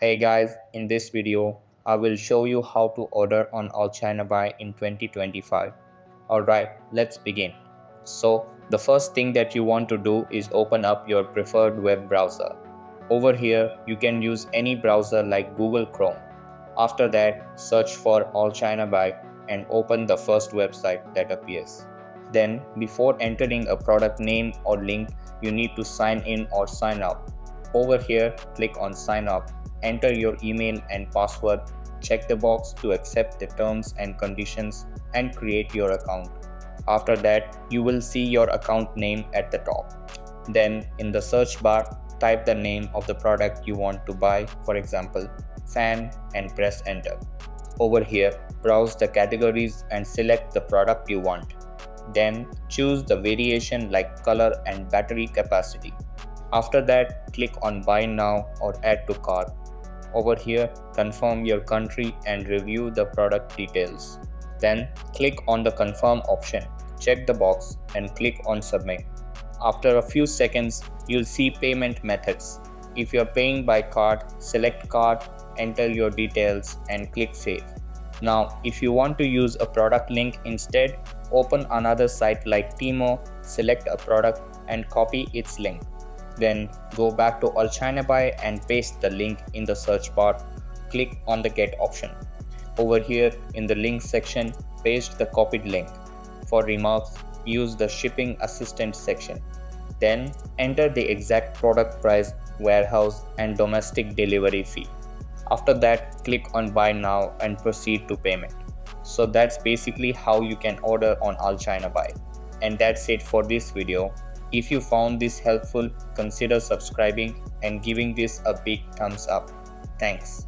Hey guys, in this video, I will show you how to order on AllChinaBuy in 2025. Alright, let's begin. So, the first thing that you want to do is open up your preferred web browser. Over here, you can use any browser like Google Chrome. After that, search for AllChinaBuy and open the first website that appears. Then, before entering a product name or link, you need to sign in or sign up. Over here, click on sign up, enter your email and password, check the box to accept the terms and conditions, and create your account. After that, you will see your account name at the top. Then, in the search bar, type the name of the product you want to buy, for example, fan, and press enter. Over here, browse the categories and select the product you want. Then, choose the variation like color and battery capacity. After that, click on buy now or add to cart. Over here, confirm your country and review the product details. Then, click on the confirm option, check the box and click on submit. After a few seconds, you'll see payment methods. If you're paying by card, select card, enter your details and click save. Now, if you want to use a product link instead, open another site like Timo, select a product and copy its link. Then go back to AllChinaBuy and paste the link in the search bar. Click on the get option. Over here in the link section, paste the copied link. For remarks, use the shipping assistant section. Then enter the exact product price, warehouse and domestic delivery fee. After that, click on buy now and proceed to payment. So that's basically how you can order on AllChinaBuy. And that's it for this video. If you found this helpful, consider subscribing and giving this a big thumbs up. Thanks.